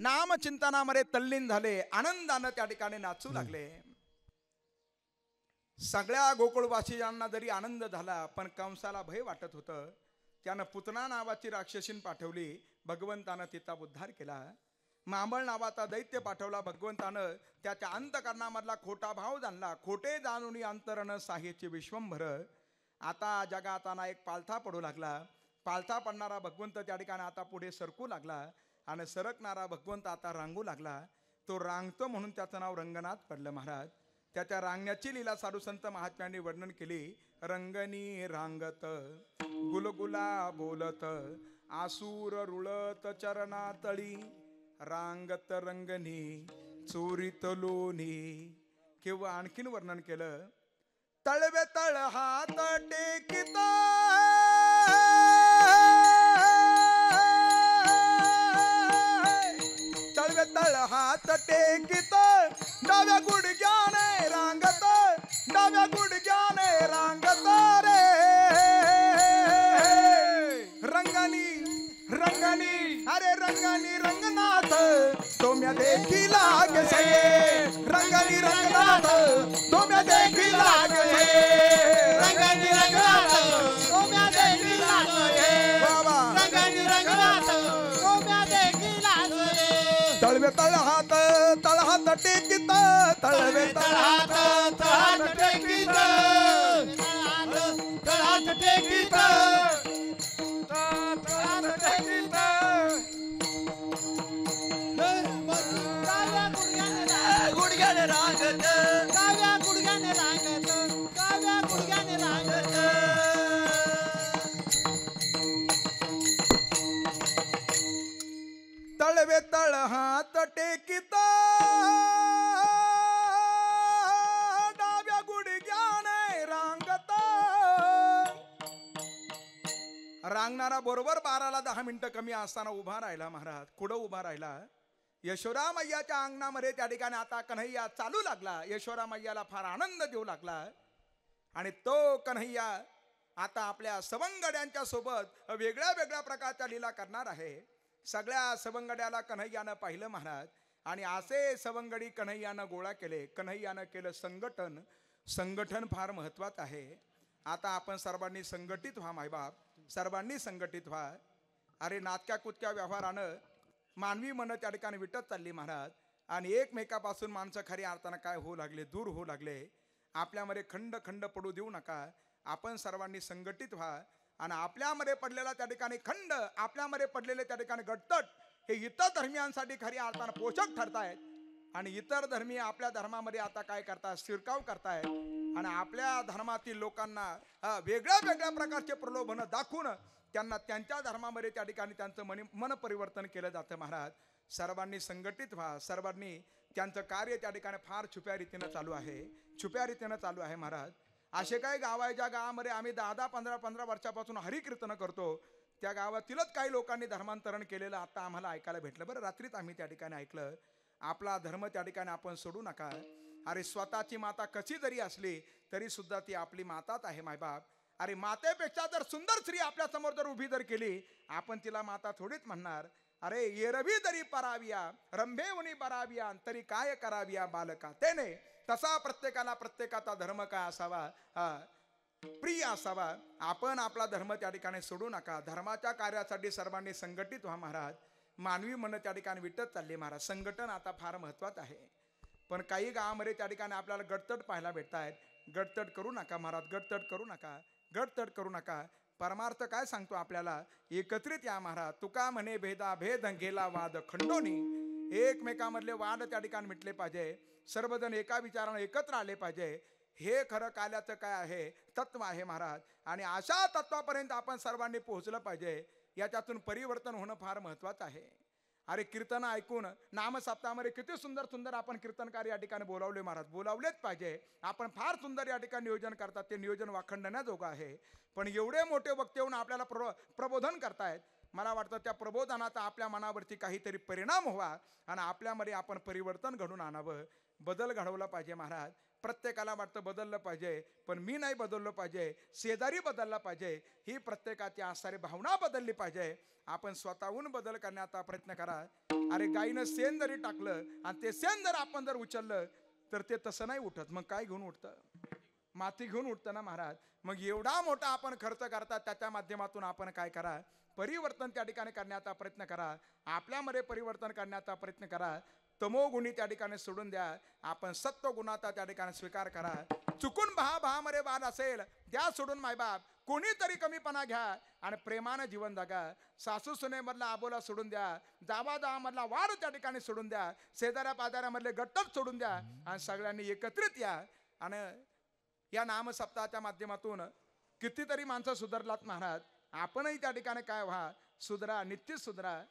नाम चिंतनामध्ये तल्लीन झाले, आनंदानं त्या ठिकाणी नाचू लागले. सगळ्या गोकुळवासियांना जरी आनंद झाला, पण कंसाला भय वाटत होतं. त्यानं पुतना नावाची राक्षसीन पाठवली. भगवंतानं तिचा उद्धार केला. मांबळ नावाचा दैत्य पाठवला. भगवंतानं त्याच्या अंतकरणामधला खोटा भाव जाणला. खोटे जाणून अंतरण साह्यचे विश्वंभर. आता जगाताना एक पालथा पडू लागला. पालथा पडणारा भगवंत त्या ठिकाणी आता पुढे सरकू लागला आणि सरकणारा भगवंत आता रांगू लागला. तो रांगतो म्हणून त्याचं नाव रंगनाथ पडलं महाराज. त्याच्या रांगण्याची लीला साधू संत महात्म्यांनी वर्णन केली. रंगनी रांगत गुलगुला बोलत आसूर रुळत चरणातळी रांगत रंगनी चोरीत लोणी. किंवा आणखीन वर्णन केलं. तळवे तळ हात टेकित तळवे तळ हात टेकित डाव्या गुडघ्याने रांगत डाव्या गुडघ्याने रांगत रे रंगनी रंगनी अरे रंगनी रंगनाथ तुम्ही देखी लागसे. रंगनी रंगनाथ तुम्ही देखी लागसे. रंगनी रंगनाथ तुम्ही देखी लागसे. बाबा रंगनी रंगनाथ तुम्ही देखी लागसे. तळवे तळहात टेकित तळवे तळहात तळहात टेकीत तळहात टेकीत तळहात टेकीत गुडघ्याने रांगत काव्या गुडघ्याने रांगत काव्या गुडघ्याने रांगत. तळवे तळहात टेकित डाव्या गुडघ्याने रांगत. रांगणारा बरोबर 12ला 10 मिनिटं कमी असताना उभा राहिला महाराज. कुठं उभा राहिला? यशोदा मैयाच्या अंगणामध्ये त्या ठिकाणी आता कन्हैया चालू लागला. यशोदा मैयाला फार आनंद देऊ लागला आणि तो कन्हैया आता आपल्या सवंगड्यांच्या सोबत वेगळ्या वेगळ्या प्रकारच्या लीला करणार आहे. सगळ्या सवंगड्याला कन्हैयानं पाहिलं महाराज आणि असे सवंगडी कन्हैयानं गोळा केले. कन्हैयानं केलं संघटन. संघटन फार महत्वाचं आहे. आता आपण सर्वांनी संघटित व्हा मायबाप. सर्वांनी संघटित व्हा. अरे नाटक्या कुतक्या व्यवहारानं मानवी मन त्या ठिकाणी विटत चालली महाराज आणि एकमेकापासून माणसं खऱ्या अर्थानं काय होऊ लागले, दूर होऊ लागले. आपल्यामध्ये खंड खंड पडू देऊ नका. आपण सर्वांनी संघटित व्हा आणि आपल्यामध्ये पडलेला त्या ठिकाणी खंड, आपल्यामध्ये पडलेले त्या ठिकाणी गटतट हे इतर धर्मियांसाठी खऱ्या अर्थानं पोषक ठरतायत आणि इतर धर्मीय आपल्या धर्मामध्ये आता काय करतात, शिरकाव करतायत आणि आपल्या धर्मातील लोकांना वेगळ्या वेगळ्या प्रकारचे प्रलोभन दाखवून त्यांना त्यांच्या धर्मामध्ये त्या ठिकाणी त्यांचं मन परिवर्तन केलं जातं महाराज. सर्वांनी संघटित व्हा. सर्वांनी त्यांचं कार्य त्या ठिकाणी फार छुप्या रीतीनं चालू आहे. छुप्या रीतीनं चालू आहे महाराज. असे काही गाव आहे ज्या गावामध्ये आम्ही 10-10, 15-15 वर्षापासून हरिकीर्तन करतो. त्या गावातीलच काही लोकांनी धर्मांतरण केलेलं आता आम्हाला ऐकायला भेटलं. बरं रात्रीत आम्ही त्या ठिकाणी ऐकलं. आपला धर्म त्या ठिकाणी आपण सोडू नका. अरे स्वतःची माता कशी जरी असली तरी सुद्धा ती आपली माताच आहे मायबाप. अरे मातेपेक्षा जर सुंदर स्त्री आपल्या समोर जर उभी जर केली आपण तिला माता थोडीच म्हणणार. अरे येरवी जरी पराविया रंभेवनी पराविया तरी काय कराविया बालका त्याने. तसा प्रत्येकाला प्रत्येकाचा धर्म काय असावा, प्रिय असावा. आपण आपला धर्म त्या ठिकाणी सोडू नका. धर्माच्या कार्यासाठी सर्वांनी संघटित व्हा महाराज. मानवी मन त्या ठिकाणी विटत चालले महाराज. संघटन आता फार महत्वाचं आहे. पण काही गावामध्ये त्या ठिकाणी आपल्याला गटतट पाहायला भेटत आहेत. गटतट करू नका महाराज. गटतट करू नका. गटतट करू नका. परमार्थ काय सांगतो आपल्याला, एकत्रित या महाराज. तुका म्हणे भेदा भेद गेला वाद खंडोनी. एकमेकामधले वाद त्या ठिकाणी मिटले पाहिजे. सर्वजण एका विचारानं एकत्र आले पाहिजे. हे खरं काल्याचं काय आहे, तत्व आहे महाराज. आणि अशा तत्वापर्यंत आपण सर्वांनी पोहोचलं पाहिजे. याच्यातून परिवर्तन होणं फार महत्वाचं आहे. अरे कीर्तन ऐकून नामसप्ताहामध्ये किती सुंदर सुंदर आपण कीर्तनकार या ठिकाणी बोलावले महाराज. बोलावलेच पाहिजे. आपण फार सुंदर या ठिकाणी नियोजन करतात. ते नियोजन वाखंडण्याजोगं आहे. पण एवढे मोठे वक्ते येऊन आपल्याला प्रबोधन करतायत. मला वाटतं त्या प्रबोधनाचा आपल्या मनावरती काहीतरी परिणाम व्हावा आणि आपल्यामध्ये आपण परिवर्तन घडून आणावं. बदल घडवला पाहिजे महाराज. प्रत्येकाला वाटतं बदललं पाहिजे, पण मी नाही बदललं पाहिजे, शेजारी बदलला पाहिजे, ही प्रत्येकाची आसारी भावना बदलली पाहिजे. आपण स्वतःहून बदल करण्याचा प्रयत्न करा. अरे गाईनं शेण जरी टाकलं आणि ते शेण जर आपण जर उचललं तर ते तसं नाही उठत, मग काय घेऊन उठतं? माती घेऊन उठतं ना महाराज. मग एवढा मोठा आपण खर्च करता, त्याच्या माध्यमातून आपण काय करा, परिवर्तन त्या ठिकाणी करण्याचा प्रयत्न करा. आपल्यामध्ये परिवर्तन करण्याचा प्रयत्न करा. तमोगुणी त्या ठिकाणी सोडून द्या. आपण सत्वगुणाचा त्या ठिकाणी स्वीकार करा. चुकून भावामध्ये वाद असेल द्या सोडून मायबाप, कोणीतरी कमीपणा घ्या आणि प्रेमानं जीवन जगा. सासू सुनेमधला आबोला सोडून द्या. जावाजावामधला वाद त्या ठिकाणी सोडून द्या. शेजाऱ्या पाजाऱ्यामधले गट्टप सोडून द्या आणि सगळ्यांनी एकत्रित या. आणि या नामसप्ताहाच्या माध्यमातून कितीतरी माणसं सुधारलात महाराज. आपणही त्या ठिकाणी काय व्हा, सुधरा, निश्चित सुधरा.